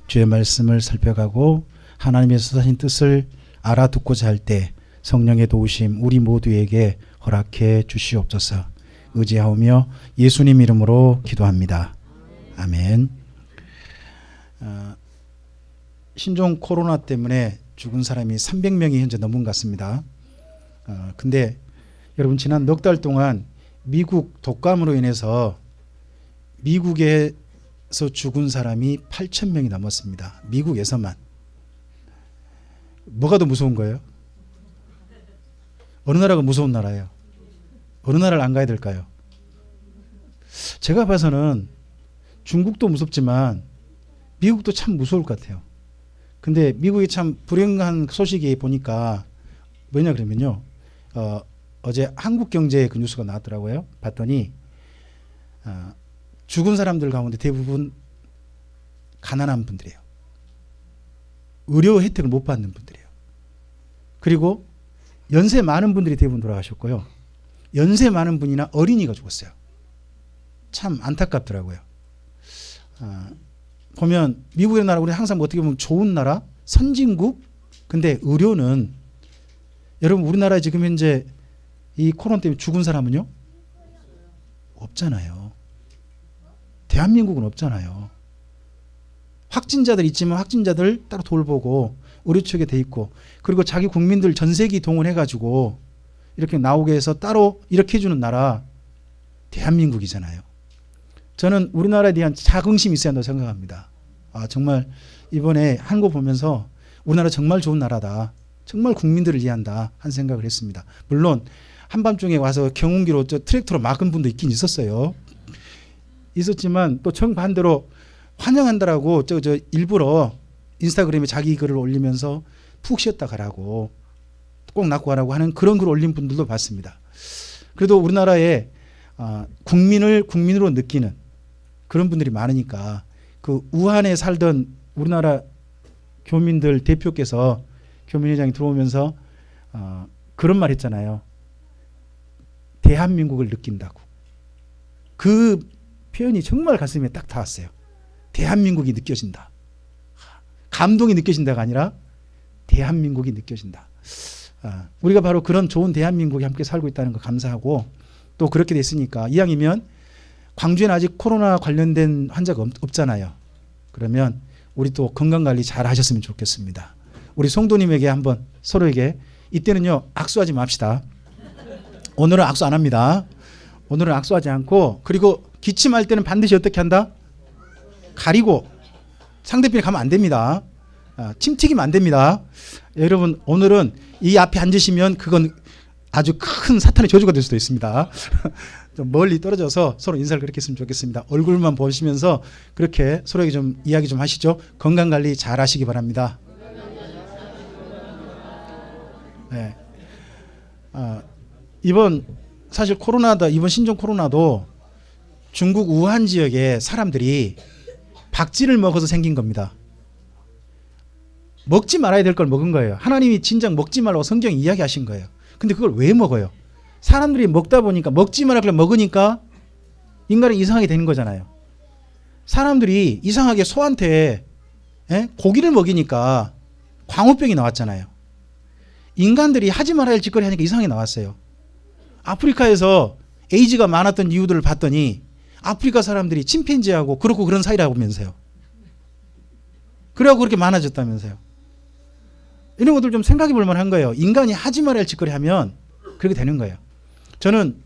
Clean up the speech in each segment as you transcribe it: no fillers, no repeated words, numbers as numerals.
주의 말씀을 살펴가고 하나님의 선하신 뜻을 알아듣고자 할 때 성령의 도우심 우리 모두에게 허락해 주시옵소서. 의지하오며 예수님 이름으로 기도합니다. 아멘. 신종 코로나 때문에 죽은 사람이 300명이 현재 넘은 것 같습니다. 근데 여러분 지난 넉 달 동안 미국 독감으로 인해서 미국에서 죽은 사람이 8,000명이 넘었습니다. 미국에서만. 뭐가 더 무서운 거예요? 어느 나라가 무서운 나라예요? 어느 나라를 안 가야 될까요? 제가 봐서는 중국도 무섭지만 미국도 참 무서울 것 같아요. 근데 미국이 참 불행한 소식이 보니까 뭐냐 그러면요. 어제 한국경제에 그 뉴스가 나왔더라고요. 봤더니 죽은 사람들 가운데 대부분 가난한 분들이에요. 의료 혜택을 못 받는 분들이에요. 그리고 연세 많은 분들이 대부분 돌아가셨고요. 연세 많은 분이나 어린이가 죽었어요. 참 안타깝더라고요. 보면 미국의 나라 우리 항상 어떻게 보면 좋은 나라, 선진국. 근데 의료는 여러분 우리나라에 지금 현재 이 코로나 때문에 죽은 사람은요? 없잖아요. 대한민국은 없잖아요. 확진자들 있지만 확진자들 따로 돌보고 의료 측에 돼 있고 그리고 자기 국민들 전세기 동원해가지고 이렇게 나오게 해서 따로 이렇게 해주는 나라 대한민국이잖아요. 저는 우리나라에 대한 자긍심이 있어야 한다고 생각합니다. 정말 이번에 한국 보면서 우리나라 정말 좋은 나라다. 정말 국민들을 이해한다 한 생각을 했습니다. 물론 한밤중에 와서 경운기로 트랙터로 막은 분도 있긴 있었어요. 있었지만 또 정반대로 환영한다라고 일부러 인스타그램에 자기 글을 올리면서 푹 쉬었다 가라고 꼭 낫고 가라고 하는 그런 글을 올린 분들도 봤습니다. 그래도 우리나라에 국민을 국민으로 느끼는 그런 분들이 많으니까 그 우한에 살던 우리나라 교민들 대표께서 교민회장이 들어오면서 그런 말 했잖아요. 대한민국을 느낀다고. 그 표현이 정말 가슴에 딱 닿았어요. 대한민국이 느껴진다. 감동이 느껴진다가 아니라 대한민국이 느껴진다. 우리가 바로 그런 좋은 대한민국에 함께 살고 있다는 거 감사하고 또 그렇게 됐으니까 이왕이면 광주에는 아직 코로나 관련된 환자가 없잖아요. 그러면 우리 또 건강관리 잘 하셨으면 좋겠습니다. 우리 성도님에게 한번 서로에게 이때는요 악수하지 맙시다. 오늘은 악수 안 합니다. 오늘은 악수하지 않고 그리고 기침할 때는 반드시 어떻게 한다? 가리고 상대편에 가면 안 됩니다. 침 튀기면 안 됩니다. 여러분 오늘은 이 앞에 앉으시면 그건 아주 큰 사탄의 저주가 될 수도 있습니다. 좀 멀리 떨어져서 서로 인사를 그렇게 했으면 좋겠습니다. 얼굴만 보시면서 그렇게 서로에게 좀 이야기 좀 하시죠. 건강관리 잘 하시기 바랍니다. 네. 이번 사실 코로나다 이번 신종 코로나도 중국 우한 지역의 사람들이 박쥐를 먹어서 생긴 겁니다. 먹지 말아야 될 걸 먹은 거예요. 하나님이 진작 먹지 말라고 성경에 이야기하신 거예요. 근데 그걸 왜 먹어요? 사람들이 먹다 보니까 먹지 말라고 먹으니까 인간이 이상하게 되는 거잖아요. 사람들이 이상하게 소한테 고기를 먹이니까 광우병이 나왔잖아요. 인간들이 하지 말아야 할 짓거리 하니까 이상하게 나왔어요. 아프리카에서 에이즈가 많았던 이유들을 봤더니 아프리카 사람들이 침팬지하고 그렇고 그런 사이라고 하면서요. 그래갖고 그렇게 많아졌다면서요. 이런 것들 좀 생각해 볼 만한 거예요. 인간이 하지 말아야 할 짓거리 하면 그렇게 되는 거예요. 저는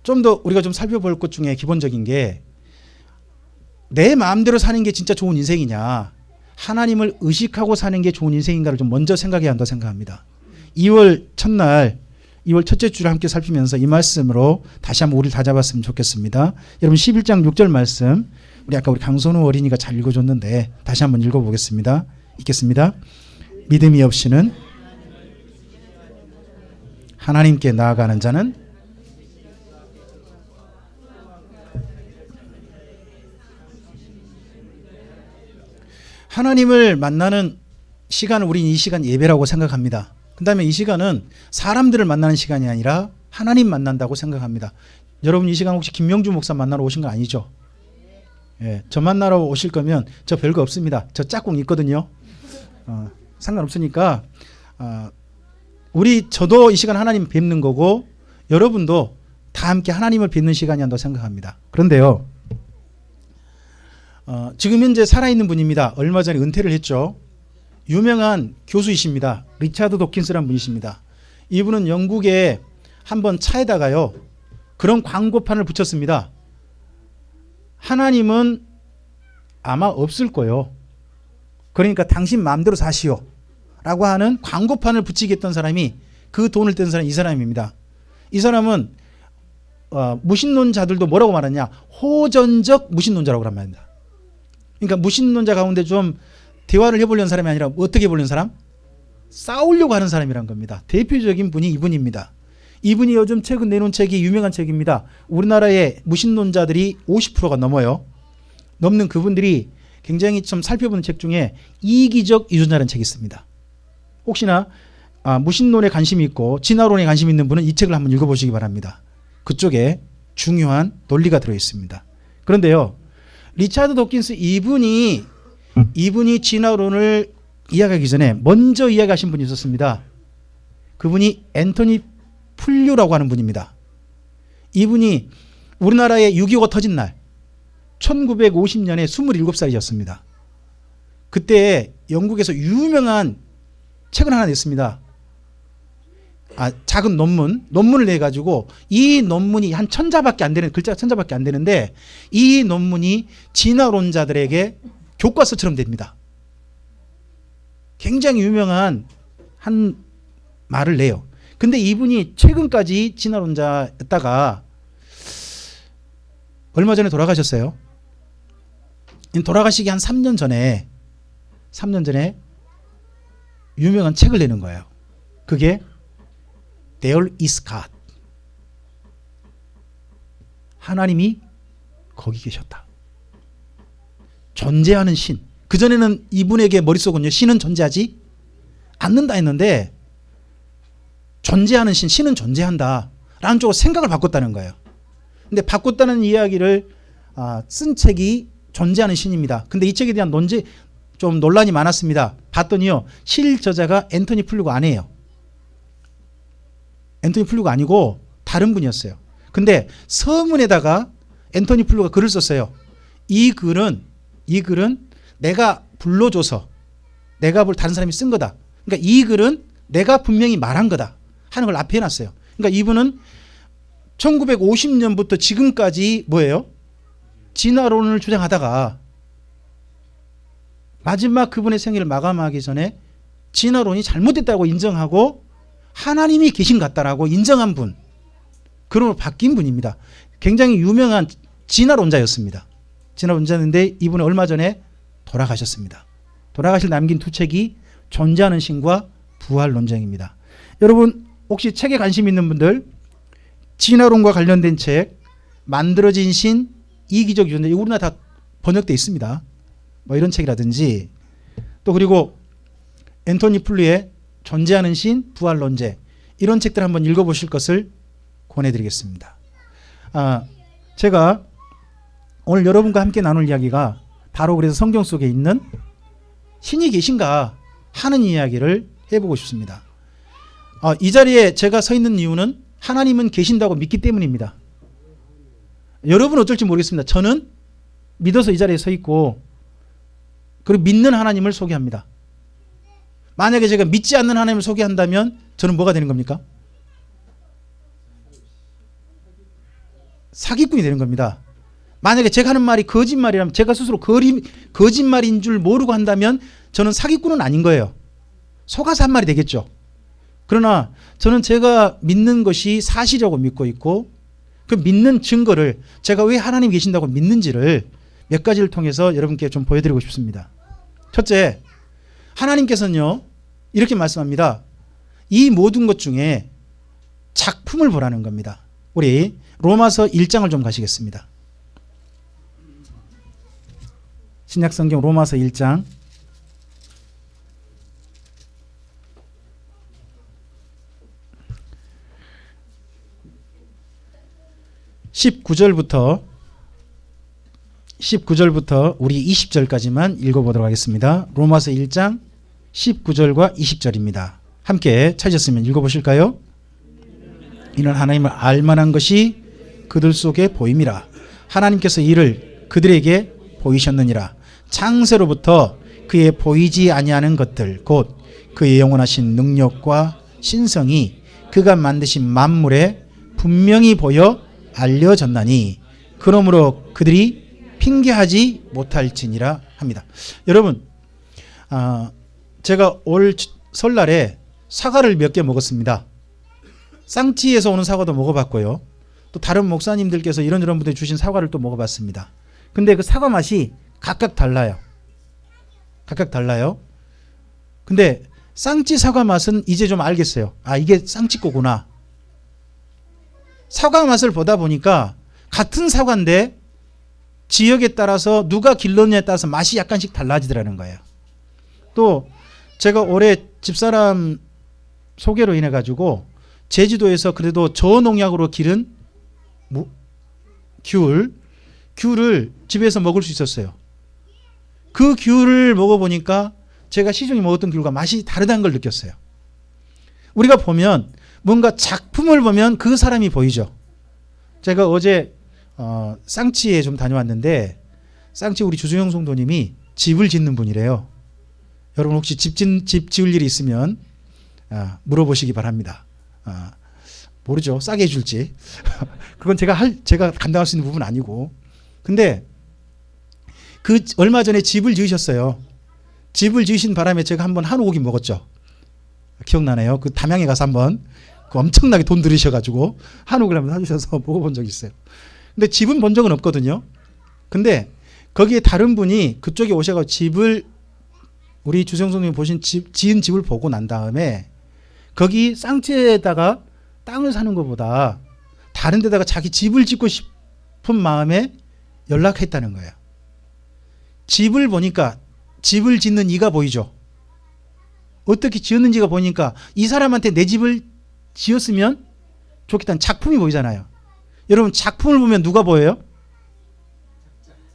좀 더 우리가 좀 살펴볼 것 중에 기본적인 게 내 마음대로 사는 게 진짜 좋은 인생이냐 하나님을 의식하고 사는 게 좋은 인생인가를 좀 먼저 생각해야 한다고 생각합니다. 2월 첫날 2월 첫째 주를 함께 살피면서 이 말씀으로 다시 한번 우리를 다잡았으면 좋겠습니다. 여러분 11장 6절 말씀 아까 우리 강선우 어린이가 잘 읽어줬는데 다시 한번 읽어보겠습니다. 읽겠습니다. 믿음이 없이는 하나님께 나아가는 자는 하나님을 만나는 시간을 우리는 이 시간 예배라고 생각합니다. 그 다음에 이 시간은 사람들을 만나는 시간이 아니라 하나님 만난다고 생각합니다. 여러분 이 시간 혹시 김명주 목사 만나러 오신 거 아니죠? 예, 저 만나러 오실 거면 저 별거 없습니다. 저 짝꿍 있거든요. 상관없으니까 저도 이 시간 하나님 뵙는 거고 여러분도 다 함께 하나님을 뵙는 시간이 한다고 생각합니다. 그런데요, 지금 현재 살아있는 분입니다. 얼마 전에 은퇴를 했죠. 유명한 교수이십니다. 리차드 도킨스라는 분이십니다. 이분은 영국에 한번 차에다가요 그런 광고판을 붙였습니다. 하나님은 아마 없을 거요. 그러니까 당신 마음대로 사시오 라고 하는 광고판을 붙이겠던 사람이, 그 돈을 뗀 사람이 이 사람입니다. 이 사람은 무신론자들도 뭐라고 말하냐, 호전적 무신론자라고 한 말입니다. 그러니까 무신론자 가운데 좀 대화를 해보려는 사람이 아니라 어떻게 해보려는 사람? 싸우려고 하는 사람이란 겁니다. 대표적인 분이 이분입니다. 이분이 요즘 최근 내놓은 책이 유명한 책입니다. 우리나라의 무신론자들이 50%가 넘어요. 넘는 그분들이 굉장히 좀 살펴보는 책 중에 이기적 유전자라는 책이 있습니다. 혹시나 무신론에 관심이 있고 진화론에 관심이 있는 분은 이 책을 한번 읽어보시기 바랍니다. 그쪽에 중요한 논리가 들어있습니다. 그런데요, 리차드 도킨스 이분이 진화론을 이야기하기 전에 먼저 이야기하신 분이 있었습니다. 그분이 앤토니 플류라고 하는 분입니다. 이분이 우리나라의 6.25가 터진 날 1950년에 27살이었습니다. 그때 영국에서 유명한 책을 하나 냈습니다. 작은 논문을 내가지고, 이 논문이 한 글자가 1000자밖에 안 되는데 이 논문이 진화론자들에게 교과서처럼 됩니다. 굉장히 유명한 한 말을 내요. 근데 이분이 최근까지 진화론자였다가 얼마 전에 돌아가셨어요. 돌아가시기 한 3년 전에 유명한 책을 내는 거예요. 그게 There is God. 하나님이 거기 계셨다. 존재하는 신. 그전에는 이분에게 머릿속은요, 신은 존재하지 않는다 했는데 존재하는 신은 존재한다 라는 쪽으로 생각을 바꿨다는 거예요. 근데 바꿨다는 이야기를 쓴 책이 존재하는 신입니다. 근데 이 책에 대한 좀 논란이 많았습니다. 봤더니요, 실저자가 앤토니 플루가 아니에요. 앤토니 플루가 아니고 다른 분이었어요. 근데 서문에다가 앤토니 플루가 글을 썼어요. 이 글은 내가 불러줘서 내가 다른 사람이 쓴 거다. 그러니까 이 글은 내가 분명히 말한 거다 하는 걸 앞에 해놨어요. 그러니까 이분은 1950년부터 지금까지 뭐예요? 진화론을 주장하다가 마지막 그분의 생애를 마감하기 전에 진화론이 잘못됐다고 인정하고 하나님이 계신 것 같다라고 인정한 분, 그런 바뀐 분입니다. 굉장히 유명한 진화론자였습니다. 진화론자인데 이분은 얼마 전에 돌아가셨습니다. 돌아가실 남긴 두 책이 존재하는 신과 부활론쟁입니다. 여러분 혹시 책에 관심 있는 분들, 진화론과 관련된 책, 만들어진 신, 이기적 유전자, 이거 우리나라 다 번역되어 있습니다. 뭐 이런 책이라든지, 또 그리고 앤토니 플루의 존재하는 신, 부활론제, 이런 책들 한번 읽어보실 것을 권해드리겠습니다. 제가 오늘 여러분과 함께 나눌 이야기가 바로 그래서 성경 속에 있는 신이 계신가 하는 이야기를 해보고 싶습니다. 이 자리에 제가 서 있는 이유는 하나님은 계신다고 믿기 때문입니다. 여러분은 어쩔지 모르겠습니다. 저는 믿어서 이 자리에 서 있고, 그리고 믿는 하나님을 소개합니다. 만약에 제가 믿지 않는 하나님을 소개한다면 저는 뭐가 되는 겁니까? 사기꾼이 되는 겁니다. 만약에 제가 하는 말이 거짓말이라면, 제가 스스로 거짓말인 줄 모르고 한다면 저는 사기꾼은 아닌 거예요. 속아서 한 말이 되겠죠. 그러나 저는 제가 믿는 것이 사실이라고 믿고 있고, 그 믿는 증거를, 제가 왜 하나님 계신다고 믿는지를 몇 가지를 통해서 여러분께 좀 보여드리고 싶습니다. 첫째, 하나님께서는요 이렇게 말씀합니다. 이 모든 것 중에 작품을 보라는 겁니다. 우리 로마서 1장을 좀 가시겠습니다. 신약성경 로마서 1장 19절부터 19절부터 우리 20절까지만 읽어보도록 하겠습니다. 로마서 1장 19절과 20절입니다. 함께 찾으셨으면 읽어보실까요? 이는 하나님을 알만한 것이 그들 속에 보임이라. 하나님께서 이를 그들에게 보이셨느니라. 창세로부터 그의 보이지 아니하는 것들 곧 그의 영원하신 능력과 신성이 그가 만드신 만물에 분명히 보여 알려졌나니 그러므로 그들이 핑계하지 못할지니라 합니다. 여러분, 제가 올 설날에 사과를 몇 개 먹었습니다. 쌍치에서 오는 사과도 먹어봤고요. 또 다른 목사님들께서 이런저런 분들 주신 사과를 또 먹어봤습니다. 근데 그 사과 맛이 각각 달라요. 각각 달라요. 근데 쌍치 사과 맛은 이제 좀 알겠어요. 아, 이게 쌍치 거구나. 사과 맛을 보다 보니까 같은 사과인데 지역에 따라서 누가 길렀냐에 따라서 맛이 약간씩 달라지더라는 거예요. 또 제가 올해 집사람 소개로 인해 가지고 제주도에서 그래도 저농약으로 기른 귤을 집에서 먹을 수 있었어요. 그 귤을 먹어보니까 제가 시중에 먹었던 귤과 맛이 다르다는 걸 느꼈어요. 우리가 보면 뭔가 작품을 보면 그 사람이 보이죠. 제가 어제 쌍치에 좀 다녀왔는데 쌍치 우리 주중영 성도님이 집을 짓는 분이래요. 여러분 혹시 집 지을 일이 있으면 물어보시기 바랍니다. 모르죠. 싸게 해줄지. 그건 제가 감당할 수 있는 부분은 아니고. 근데 그 얼마 전에 집을 지으셨어요. 집을 지으신 바람에 제가 한번 한우 고기 먹었죠. 기억나네요. 그 담양에 가서 한번 그 엄청나게 돈 들이셔가지고 한우를 한번 사주셔서 먹어본 적이 있어요. 근데 집은 본 적은 없거든요. 근데 거기에 다른 분이 그쪽에 오셔가지고 집을 우리 주성성님이 보신 지은 집을 보고 난 다음에 거기 쌍치에다가 땅을 사는 것보다 다른 데다가 자기 집을 짓고 싶은 마음에 연락했다는 거예요. 집을 보니까 집을 짓는 이가 보이죠. 어떻게 지었는지가 보니까 이 사람한테 내 집을 지었으면 좋겠다는 작품이 보이잖아요. 여러분 작품을 보면 누가 보여요?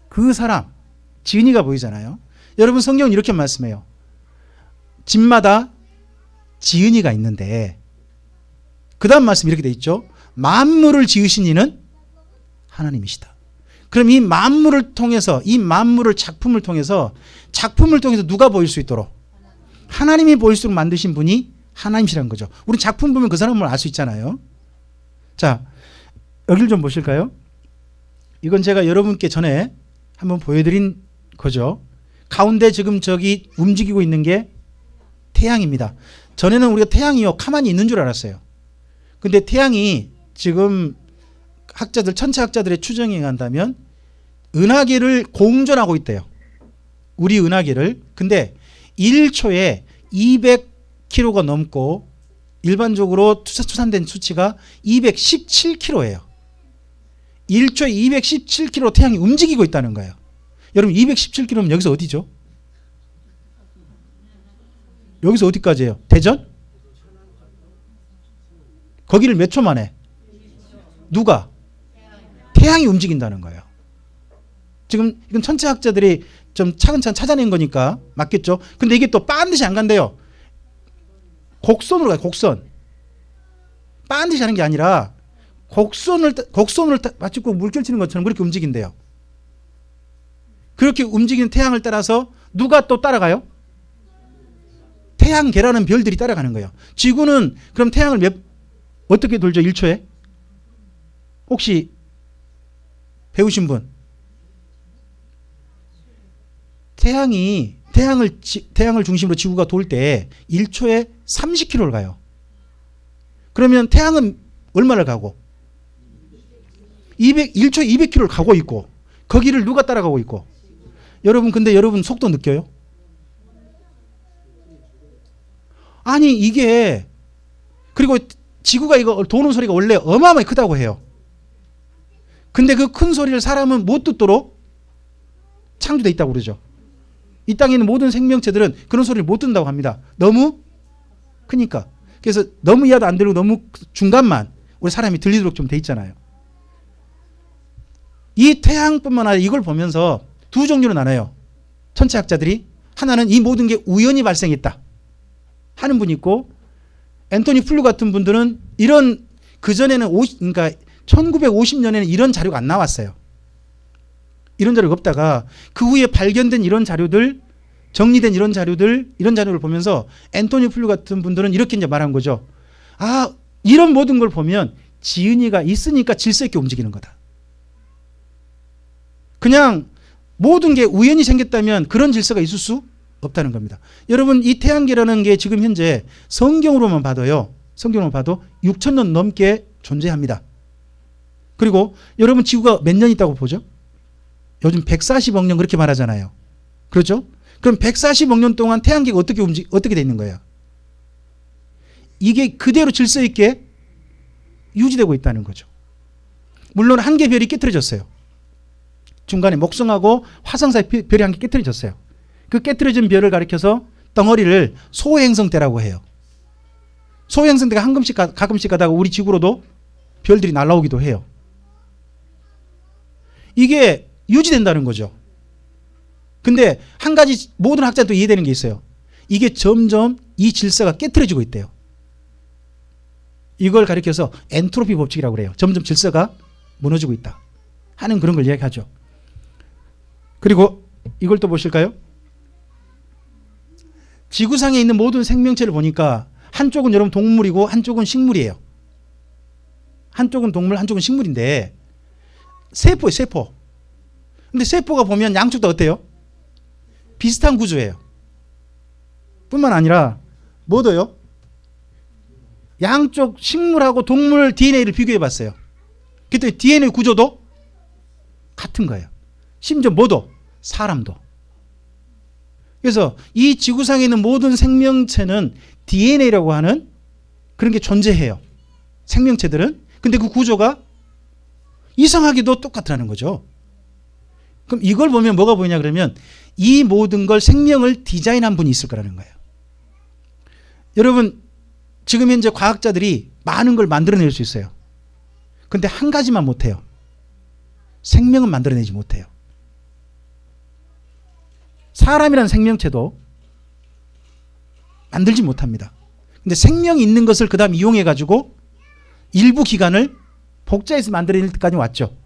그 사람 지은이가 보이잖아요. 여러분 성경은 이렇게 말씀해요. 집마다 지은이가 있는데 그 다음 말씀 이렇게 돼 있죠. 만물을 지으신 이는 하나님이시다. 그럼 이 만물을 통해서 이 만물을 작품을 통해서 누가 보일 수 있도록 하나님이 보일 수 있도록 만드신 분이 하나님이시라는 거죠. 우리 작품 보면 그 사람을 알 수 있잖아요. 자, 여기를 좀 보실까요? 이건 제가 여러분께 전에 한번 보여드린 거죠. 가운데 지금 저기 움직이고 있는 게 태양입니다. 전에는 우리가 태양이요 가만히 있는 줄 알았어요. 근데 태양이 지금 천체학자들의 추정에 의한다면 은하계를 공전하고 있대요. 우리 은하계를. 근데 1초에 200km가 넘고 일반적으로 추산된 수치가 217km예요. 1초에 217km 태양이 움직이고 있다는 거예요. 여러분 217km면 여기서 어디죠? 여기서 어디까지예요? 대전? 거기를 몇 초 만에? 누가? 태양이 움직인다는 거예요. 지금 이건 천체학자들이 좀 차근차근 찾아낸 거니까 맞겠죠? 근데 이게 또 반드시 안 간대요. 곡선으로 가요. 곡선. 반드시 하는 게 아니라 곡선을 마치 꼭 물결 치는 것처럼 그렇게 움직인대요. 그렇게 움직이는 태양을 따라서 누가 또 따라가요? 태양계라는 별들이 따라가는 거예요. 지구는 그럼 태양을 어떻게 돌죠? 1초에? 혹시 배우신 분? 태양을 중심으로 지구가 돌 때 1초에 30km를 가요. 그러면 태양은 얼마를 가고? 1초에 200km를 가고 있고 거기를 누가 따라가고 있고? 여러분 근데 여러분 속도 느껴요? 아니 이게 그리고 지구가 이거 도는 소리가 원래 어마어마하게 크다고 해요. 근데 그 큰 소리를 사람은 못 듣도록 창조되어 있다고 그러죠. 이 땅에 있는 모든 생명체들은 그런 소리를 못 듣는다고 합니다. 너무 크니까. 그래서 너무 이해도 안 되고 너무 중간만 우리 사람이 들리도록 좀 돼 있잖아요. 이 태양뿐만 아니라 이걸 보면서 두 종류로 나눠요. 천체학자들이. 하나는 이 모든 게 우연히 발생했다 하는 분이 있고, 앤토니 플루 같은 분들은 이런, 그전에는 그러니까 1950년에는 이런 자료가 안 나왔어요. 이런 자료가 없다가 그 후에 발견된 이런 자료들, 정리된 이런 자료를 보면서 앤토니 플루 같은 분들은 이렇게 이제 말한 거죠. 아, 이런 모든 걸 보면 지은이가 있으니까 질서 있게 움직이는 거다. 그냥 모든 게 우연히 생겼다면 그런 질서가 있을 수 없다는 겁니다. 여러분, 이 태양계라는 게 지금 현재 성경으로만 봐도 6,000년 넘게 존재합니다. 그리고 여러분, 지구가 몇 년 있다고 보죠? 요즘 140억 년 그렇게 말하잖아요. 그렇죠? 그럼 140억 년 동안 태양계가 어떻게 돼 있는 거예요? 이게 그대로 질서 있게 유지되고 있다는 거죠. 물론 한 개 별이 깨트려졌어요. 중간에 목성하고 화성 사이 별이 한 개 깨트려졌어요. 그 깨트려진 별을 가리켜서 덩어리를 소행성대라고 해요. 소행성대가 가끔씩 가다가 우리 지구로도 별들이 날아오기도 해요. 이게 유지된다는 거죠. 근데 한 가지 모든 학자도 이해되는 게 있어요. 이게 점점 이 질서가 깨트려지고 있대요. 이걸 가리켜서 엔트로피 법칙이라고 그래요. 점점 질서가 무너지고 있다 하는 그런 걸 이야기하죠. 그리고 이걸 또 보실까요? 지구상에 있는 모든 생명체를 보니까 한쪽은 여러분 동물이고 한쪽은 식물이에요. 한쪽은 동물, 한쪽은 식물인데 세포예요, 세포. 근데 세포가 보면 양쪽 다 어때요? 비슷한 구조예요. 뿐만 아니라 뭐도요? 양쪽 식물하고 동물 DNA를 비교해 봤어요. 그때 DNA 구조도 같은 거예요. 심지어 뭐도? 사람도. 그래서 이 지구상에 있는 모든 생명체는 DNA라고 하는 그런 게 존재해요. 생명체들은. 근데 그 구조가 이상하게도 똑같다는 거죠. 그럼 이걸 보면 뭐가 보이냐 그러면 이 모든 걸 생명을 디자인한 분이 있을 거라는 거예요. 여러분, 지금 현재 과학자들이 많은 걸 만들어낼 수 있어요. 근데 한 가지만 못해요. 생명은 만들어내지 못해요. 사람이라는 생명체도 만들지 못합니다. 근데 생명이 있는 것을 그 다음 이용해 가지고 일부 기관을 복제해서 만들어낼 때까지 왔죠.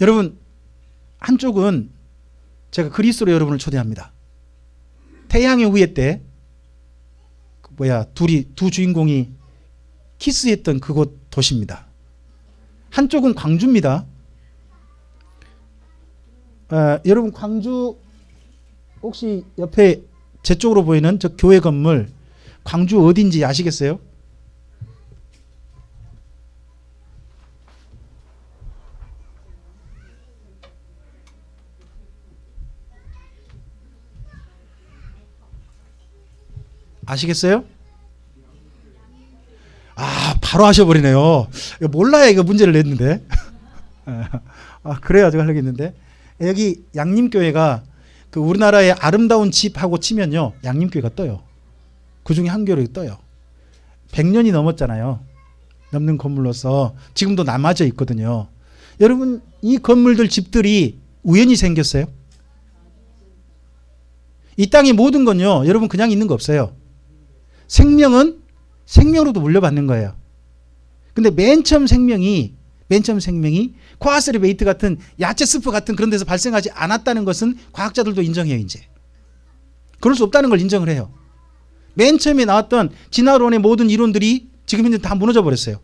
여러분, 한쪽은 제가 그리스로 여러분을 초대합니다. 태양의 후예 때 두 주인공이 키스했던 그곳 도시입니다. 한쪽은 광주입니다. 여러분, 광주 혹시 옆에 제 쪽으로 보이는 저 교회 건물 광주 어딘지 아시겠어요? 아시겠어요? 아, 바로 하셔버리네요. 몰라야 이거 문제를 냈는데. 그래야지고 하려고 했는데. 여기 양림교회가 그 우리나라의 아름다운 집하고 치면요, 양림교회가 떠요. 그 중에 한 교회로 떠요. 100년이 넘었잖아요. 넘는 건물로서 지금도 남아져 있거든요. 여러분, 이 건물들, 집들이 우연히 생겼어요? 이 땅의 모든 건요, 여러분 그냥 있는 거 없어요. 생명은 생명으로도 물려받는 거예요. 근데 맨 처음 생명이 코아세르베이트 같은 야채 스프 같은 그런 데서 발생하지 않았다는 것은 과학자들도 인정해요. 이제 그럴 수 없다는 걸 인정을 해요. 맨 처음에 나왔던 진화론의 모든 이론들이 지금 현재 다 무너져 버렸어요.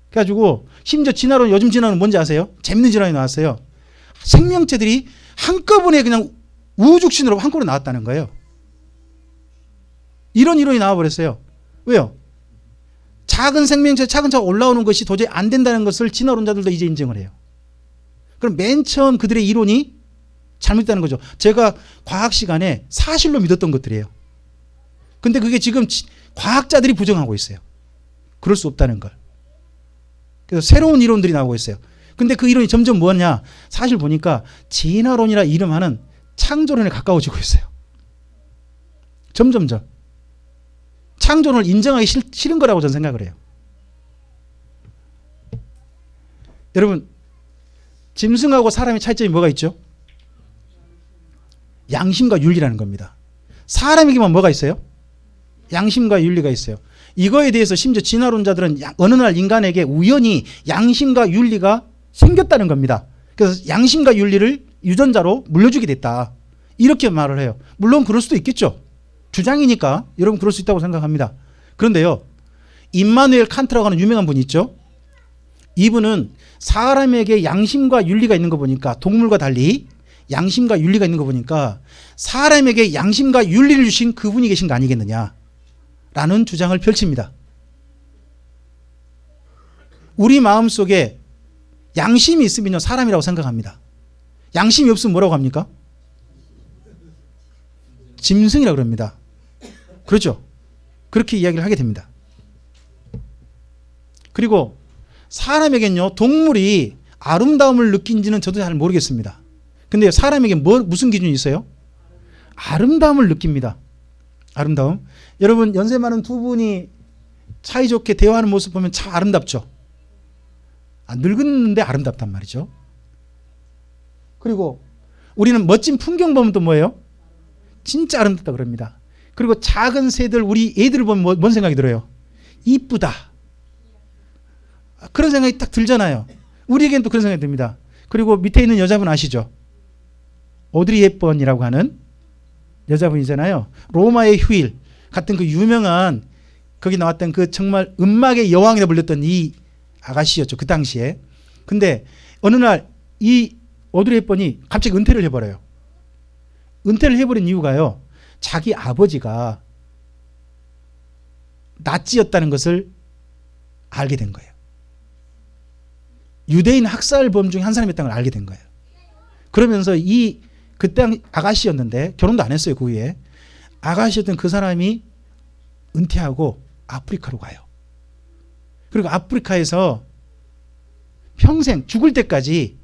그래가지고 심지어 요즘 진화론 뭔지 아세요? 재밌는 진화론이 나왔어요. 생명체들이 한꺼번에 그냥 우주축신으로 한꺼번에 나왔다는 거예요. 이런 이론이 나와버렸어요. 왜요? 작은 생명체 차근차근 올라오는 것이 도저히 안 된다는 것을 진화론자들도 이제 인정을 해요. 그럼 맨 처음 그들의 이론이 잘못됐다는 거죠. 제가 과학 시간에 사실로 믿었던 것들이에요. 근데 그게 지금 과학자들이 부정하고 있어요. 그럴 수 없다는 걸. 그래서 새로운 이론들이 나오고 있어요. 근데 그 이론이 점점 뭐냐? 사실 보니까 진화론이라 이름하는 창조론에 가까워지고 있어요. 점점점. 창조론을 인정하기 싫은 거라고 저는 생각을 해요. 여러분, 짐승하고 사람의 차이점이 뭐가 있죠? 양심과 윤리라는 겁니다. 사람에게만 뭐가 있어요? 양심과 윤리가 있어요. 이거에 대해서 심지어 진화론자들은 어느 날 인간에게 우연히 양심과 윤리가 생겼다는 겁니다. 그래서 양심과 윤리를 유전자로 물려주게 됐다. 이렇게 말을 해요. 물론 그럴 수도 있겠죠. 주장이니까 여러분 그럴 수 있다고 생각합니다. 그런데요, 임마누엘 칸트라고 하는 유명한 분이 있죠. 이분은 사람에게 양심과 윤리가 있는 거 보니까, 동물과 달리 양심과 윤리가 있는 거 보니까 사람에게 양심과 윤리를 주신 그분이 계신 거 아니겠느냐 라는 주장을 펼칩니다. 우리 마음속에 양심이 있으면요 사람이라고 생각합니다. 양심이 없으면 뭐라고 합니까? 짐승이라고 그럽니다. 그렇죠? 그렇게 이야기를 하게 됩니다. 그리고 사람에겐요 동물이 아름다움을 느낀지는 저도 잘 모르겠습니다. 근데 사람에게 무슨 기준이 있어요? 아름다움을 느낍니다. 아름다움. 여러분, 연세 많은 두 분이 사이좋게 대화하는 모습 보면 참 아름답죠. 늙었는데 아름답단 말이죠. 그리고 우리는 멋진 풍경 보면 또 뭐예요? 진짜 아름답다 그럽니다. 그리고 작은 새들, 우리 애들을 보면 뭔 생각이 들어요? 이쁘다. 그런 생각이 딱 들잖아요. 우리에겐 또 그런 생각이 듭니다. 그리고 밑에 있는 여자분 아시죠? 오드리 헵번이라고 하는 여자분이잖아요. 로마의 휴일 같은 그 유명한, 거기 나왔던 그 정말 음악의 여왕이라 불렸던 이 아가씨였죠, 그 당시에. 근데 어느 날 이 오드리 헵번이 갑자기 은퇴를 해버려요. 은퇴를 해버린 이유가요, 자기 아버지가 나치였다는 것을 알게 된 거예요. 유대인 학살범 중에 한 사람이었다는 걸 알게 된 거예요. 그러면서 그때 아가씨였는데 결혼도 안 했어요. 그 후에 아가씨였던 그 사람이 은퇴하고 아프리카로 가요. 그리고 아프리카에서 평생 죽을 때까지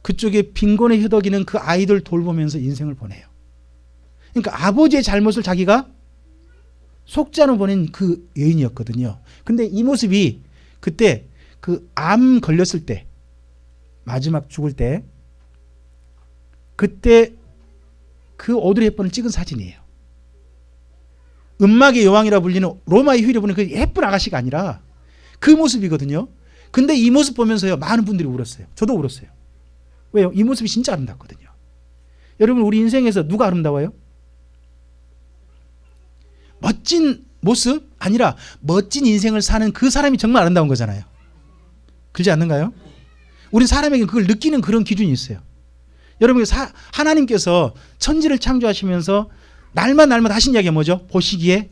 그쪽에 빈곤에 허덕이는 그 아이들 돌보면서 인생을 보내요. 그러니까 아버지의 잘못을 자기가 속지 않아 보낸 그 여인이었거든요. 근데 이 모습이 그때 그 암 걸렸을 때, 마지막 죽을 때, 그때 그 오드리 헵번을 찍은 사진이에요. 음악의 여왕이라 불리는 로마의 휴일에 보는 그 예쁜 아가씨가 아니라 그 모습이거든요. 근데 이 모습 보면서요 많은 분들이 울었어요. 저도 울었어요. 왜요? 이 모습이 진짜 아름답거든요. 여러분, 우리 인생에서 누가 아름다워요? 멋진 모습 아니라 멋진 인생을 사는 그 사람이 정말 아름다운 거잖아요. 그렇지 않는가요? 우리 사람에게 그걸 느끼는 그런 기준이 있어요. 여러분, 하나님께서 천지를 창조하시면서 날마다 하신 이야기가 뭐죠? 보시기에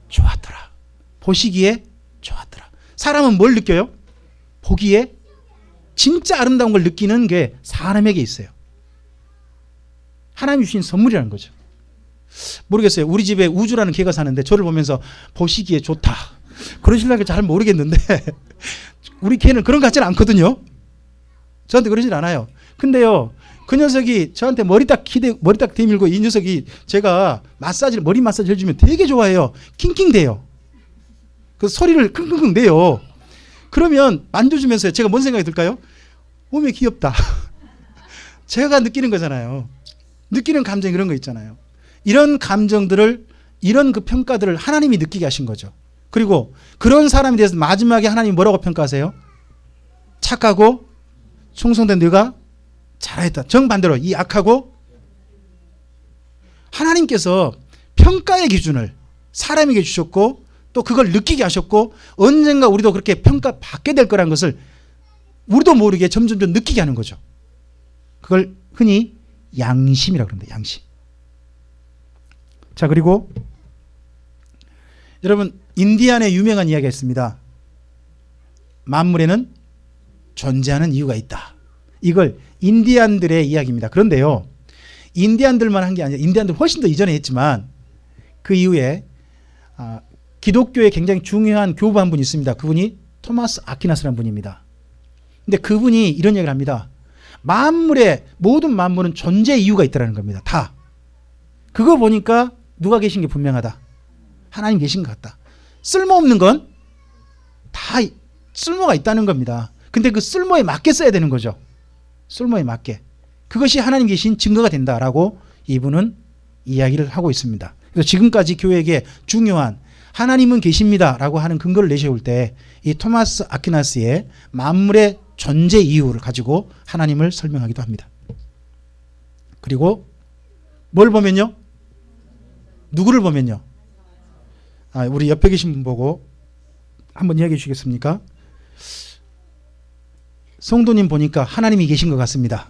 좋았더라. 보시기에 좋았더라. 사람은 뭘 느껴요? 보기에 진짜 아름다운 걸 느끼는 게 사람에게 있어요. 하나님이 주신 선물이라는 거죠. 모르겠어요. 우리 집에 우주라는 개가 사는데 저를 보면서 보시기에 좋다 그러시려고 잘 모르겠는데 우리 개는 그런 것 같지는 않거든요. 저한테 그러진 않아요. 근데요, 그 녀석이 저한테 머리 딱 대밀고, 이 녀석이 제가 머리 마사지를 해주면 되게 좋아해요. 킹킹대요. 그 소리를 킁킁킁 내요. 그러면 만져주면서 제가 뭔 생각이 들까요? 몸에 귀엽다. 제가 느끼는 거잖아요. 느끼는 감정, 이런 거 있잖아요. 이런 감정들을, 이런 그 평가들을 하나님이 느끼게 하신 거죠. 그리고 그런 사람에 대해서 마지막에 하나님이 뭐라고 평가하세요? 착하고 충성된 너가 잘했다. 정반대로 이 악하고, 하나님께서 평가의 기준을 사람에게 주셨고 또 그걸 느끼게 하셨고, 언젠가 우리도 그렇게 평가받게 될 거라는 것을 우리도 모르게 점점 느끼게 하는 거죠. 그걸 흔히 양심이라고 합니다. 양심. 자, 그리고 여러분, 인디안의 유명한 이야기가 있습니다. 만물에는 존재하는 이유가 있다. 이걸 인디안들의 이야기입니다. 그런데요, 인디안들만 한 게 아니라 인디안들 훨씬 더 이전에 했지만 그 이후에 기독교에 굉장히 중요한 교부 한 분이 있습니다. 그분이 토마스 아퀴나스라는 분입니다. 근데 그분이 이런 얘기를 합니다. 모든 만물은 존재 이유가 있다는 겁니다. 다. 그거 보니까 누가 계신 게 분명하다. 하나님 계신 것 같다. 쓸모없는 건 다 쓸모가 있다는 겁니다. 근데 그 쓸모에 맞게 써야 되는 거죠. 쓸모에 맞게. 그것이 하나님 계신 증거가 된다라고 이분은 이야기를 하고 있습니다. 그래서 지금까지 교회에게 중요한 하나님은 계십니다라고 하는 근거를 내세울 때 이 토마스 아퀴나스의 만물의 존재 이유를 가지고 하나님을 설명하기도 합니다. 그리고 뭘 보면요? 누구를 보면요? 우리 옆에 계신 분 보고 한번 이야기해 주시겠습니까? 성도님 보니까 하나님이 계신 것 같습니다.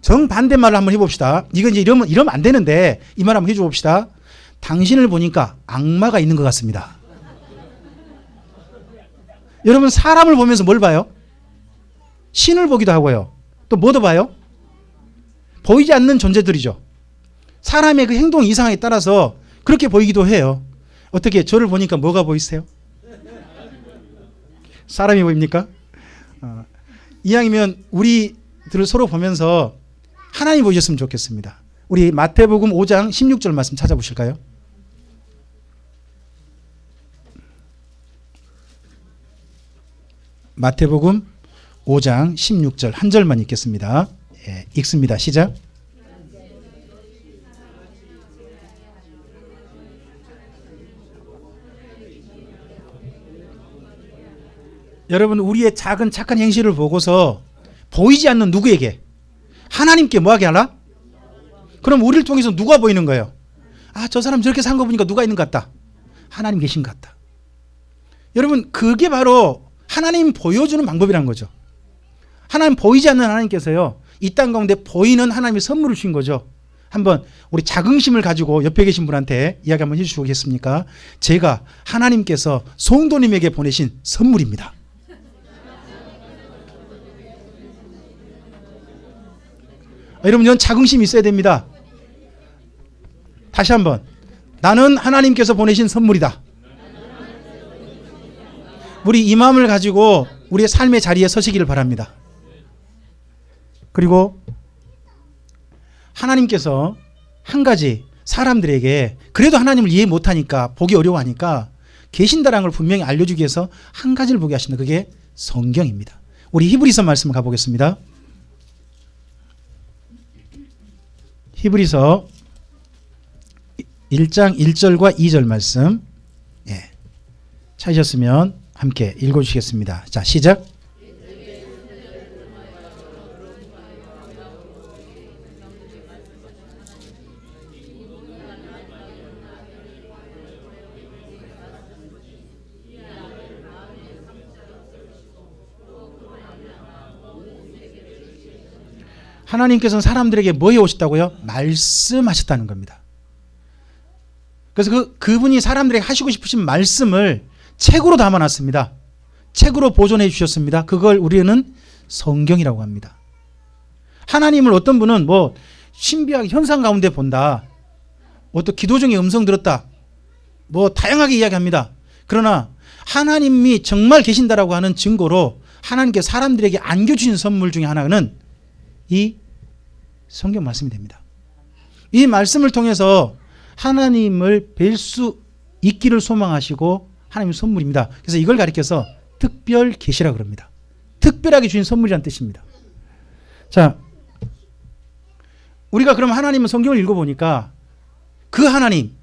정반대말을 한번 해봅시다. 이건 이제 이러면 안 되는데 이 말 한번 해줘 봅시다. 당신을 보니까 악마가 있는 것 같습니다. 여러분 사람을 보면서 뭘 봐요? 신을 보기도 하고요. 또 뭐도 봐요? 보이지 않는 존재들이죠. 사람의 그 행동 이상에 따라서 그렇게 보이기도 해요. 어떻게 저를 보니까 뭐가 보이세요? 사람이 보입니까? 이왕이면 우리들을 서로 보면서 하나님 보셨으면 좋겠습니다. 우리 마태복음 5장 16절 말씀 찾아보실까요? 마태복음 5장 16절 한 절만 읽겠습니다. 예, 읽습니다. 시작. 여러분 우리의 작은 착한 행실을 보고서 보이지 않는 누구에게? 하나님께 뭐하게 하나? 그럼 우리를 통해서 누가 보이는 거예요? 저 사람 저렇게 산 거 보니까 누가 있는 것 같다. 하나님 계신 것 같다. 여러분 그게 바로 하나님 보여주는 방법이라는 거죠. 하나님 보이지 않는 하나님께서요. 이 땅 가운데 보이는 하나님의 선물을 주신 거죠. 한번 우리 자긍심을 가지고 옆에 계신 분한테 이야기 한번 해주시겠습니까? 제가 하나님께서 성도님에게 보내신 선물입니다. 여러분 이런 자긍심이 있어야 됩니다. 다시 한번 나는 하나님께서 보내신 선물이다. 우리 이 마음을 가지고 우리의 삶의 자리에 서시기를 바랍니다. 그리고 하나님께서 한 가지 사람들에게 그래도 하나님을 이해 못하니까 보기 어려워하니까 계신다라는 걸 분명히 알려주기 위해서 한 가지를 보게 하신다. 그게 성경입니다. 우리 히브리서 말씀을 가보겠습니다. 히브리서 1장 1절과 2절 말씀 찾으셨으면 함께 읽어주시겠습니다. 자 시작. 하나님께서는 사람들에게 뭐 해오셨다고요? 말씀하셨다는 겁니다. 그래서 그분이 사람들에게 하시고 싶으신 말씀을 책으로 담아놨습니다. 책으로 보존해 주셨습니다. 그걸 우리는 성경이라고 합니다. 하나님을 어떤 분은 뭐 신비하게 현상 가운데 본다. 어떤 기도 중에 음성 들었다. 뭐 다양하게 이야기합니다. 그러나 하나님이 정말 계신다라고 하는 증거로 하나님께 사람들에게 안겨주신 선물 중에 하나는 이 성경 말씀이 됩니다. 이 말씀을 통해서 하나님을 뵐 수 있기를 소망하시고 하나님의 선물입니다. 그래서 이걸 가리켜서 특별 계시라고 그럽니다. 특별하게 주신 선물이라는 뜻입니다. 자, 우리가 그럼 하나님은 성경을 읽어보니까 그 하나님,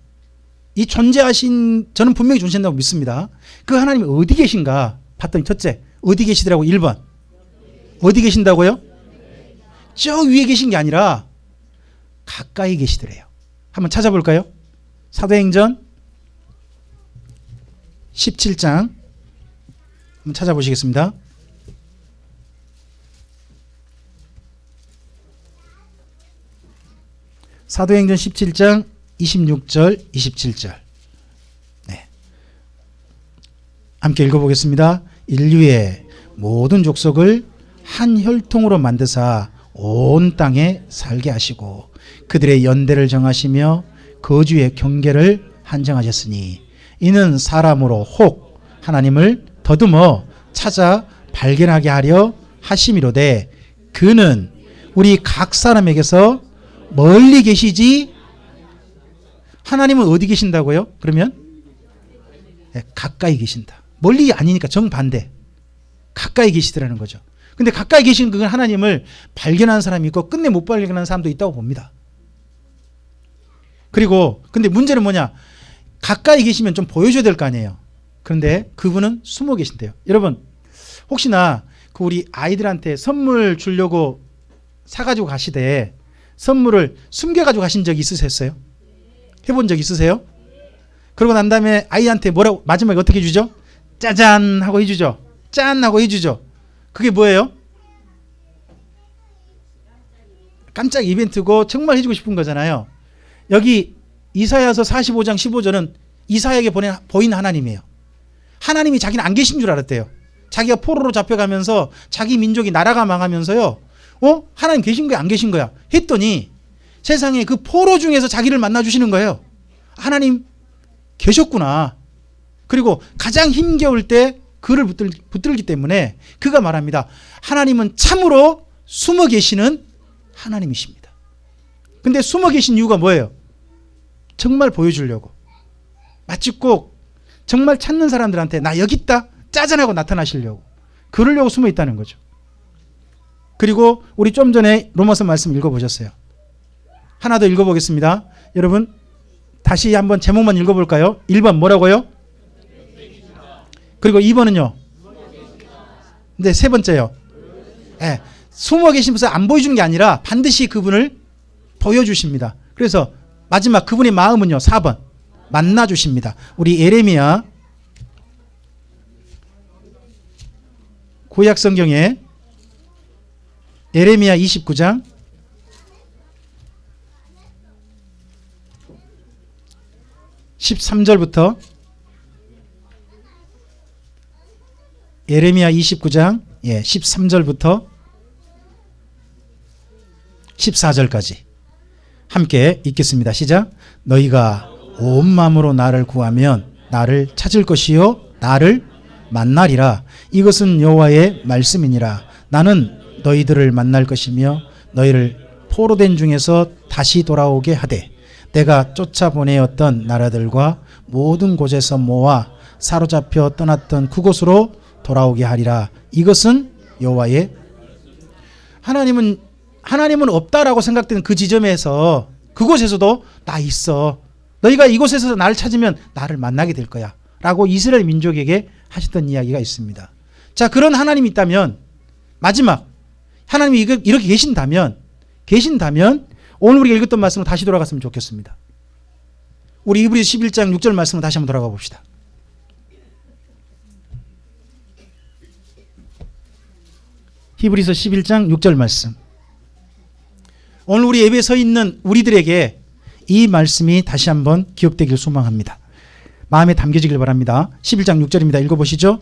이 존재하신 저는 분명히 존재한다고 믿습니다. 그 하나님이 어디 계신가 봤더니 첫째, 어디 계시더라고? 1번. 어디 계신다고요? 저 위에 계신 게 아니라 가까이 계시더래요. 한번 찾아볼까요? 사도행전 17장 한번 찾아보시겠습니다. 사도행전 17장 26절 27절 함께 읽어보겠습니다. 인류의 모든 족속을 한 혈통으로 만드사 온 땅에 살게 하시고 그들의 연대를 정하시며 거주의 경계를 한정하셨으니 이는 사람으로 혹 하나님을 더듬어 찾아 발견하게 하려 하심이로되 그는 우리 각 사람에게서 멀리 계시지. 하나님은 어디 계신다고요? 그러면 가까이 계신다. 멀리 아니니까 정반대. 가까이 계시더라는 거죠. 근데 가까이 계신 그 하나님을 발견한 사람이 있고 끝내 못 발견하는 사람도 있다고 봅니다. 그리고 근데 문제는 뭐냐? 가까이 계시면 좀 보여줘야 될 거 아니에요. 그런데 그분은 숨어 계신대요. 여러분 혹시나 그 우리 아이들한테 선물 주려고 사가지고 가시되 선물을 숨겨가지고 가신 적 있으셨어요? 해본 적 있으세요? 그러고 난 다음에 아이한테 뭐라고 마지막에 어떻게 해주죠? 짜잔 하고 해주죠. 짠 하고 해주죠. 그게 뭐예요? 깜짝 이벤트고 정말 해주고 싶은 거잖아요. 여기 이사야서 45장 15절은 이사야에게 보인 하나님이에요. 하나님이 자기는 안 계신 줄 알았대요. 자기가 포로로 잡혀가면서 자기 민족이 나라가 망하면서요. 하나님 계신 거야 안 계신 거야 했더니 세상에 그 포로 중에서 자기를 만나주시는 거예요. 하나님 계셨구나. 그리고 가장 힘겨울 때 그를 붙들기 때문에 그가 말합니다. 하나님은 참으로 숨어 계시는 하나님이십니다. 근데 숨어 계신 이유가 뭐예요? 정말 보여주려고. 마치 꼭 정말 찾는 사람들한테 나 여기 있다 짜잔하고 나타나시려고. 그러려고 숨어 있다는 거죠. 그리고 우리 좀 전에 로마서 말씀 읽어보셨어요. 하나 더 읽어보겠습니다. 여러분 다시 한번 제목만 읽어볼까요? 1번 뭐라고요? 그리고 2번은요? 네, 세 번째요. 네, 숨어 계시면서 안 보여주는 게 아니라 반드시 그분을 보여주십니다. 그래서 마지막 그분의 마음은요? 4번 만나주십니다. 우리 예레미야 구약 성경에 예레미야 29장 13절부터 예레미야 29장 13절부터 14절까지 함께 읽겠습니다. 시작. 너희가 온 마음으로 나를 구하면 나를 찾을 것이요 나를 만나리라. 이것은 여호와의 말씀이니라. 나는 너희들을 만날 것이며 너희를 포로된 중에서 다시 돌아오게 하되 내가 쫓아보내었던 나라들과 모든 곳에서 모아 사로잡혀 떠났던 그곳으로 돌아오게 하리라. 이것은 여호와의 하나님은 없다라고 생각되는 그 지점에서 그곳에서도 나 있어. 너희가 이곳에서 나를 찾으면 나를 만나게 될 거야. 라고 이스라엘 민족에게 하셨던 이야기가 있습니다. 자, 그런 하나님이 있다면 마지막 하나님이 이렇게 계신다면 오늘 우리가 읽었던 말씀으로 다시 돌아갔으면 좋겠습니다. 우리 히브리서 11장 6절 말씀으로 다시 한번 돌아가 봅시다. 히브리서 11장 6절 말씀. 오늘 우리 예배에 서 있는 우리들에게 이 말씀이 다시 한번 기억되길 소망합니다. 마음에 담겨지길 바랍니다. 11장 6절입니다. 읽어보시죠.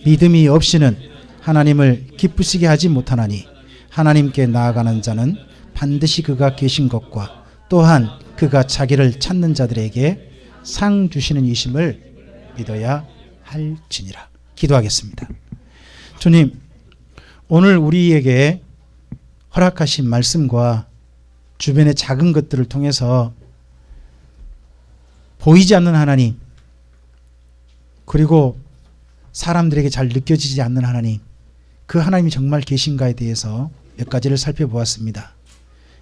믿음이 없이는 하나님을 기쁘시게 하지 못하나니 하나님께 나아가는 자는 반드시 그가 계신 것과 또한 그가 자기를 찾는 자들에게 상 주시는 이심을 믿어야 할지니라. 기도하겠습니다. 주님, 오늘 우리에게 허락하신 말씀과 주변의 작은 것들을 통해서 보이지 않는 하나님, 그리고 사람들에게 잘 느껴지지 않는 하나님, 그 하나님이 정말 계신가에 대해서 몇 가지를 살펴보았습니다.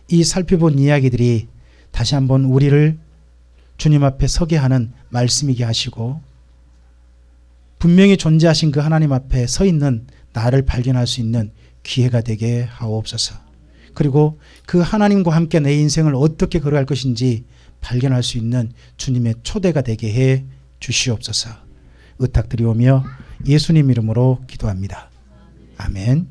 이 살펴본 이야기들이 다시 한번 우리를 주님 앞에 서게 하는 말씀이게 하시고 분명히 존재하신 그 하나님 앞에 서 있는 나를 발견할 수 있는 기회가 되게 하옵소서. 그리고 그 하나님과 함께 내 인생을 어떻게 걸어갈 것인지 발견할 수 있는 주님의 초대가 되게 해 주시옵소서. 의탁드리오며 예수님 이름으로 기도합니다. 아멘.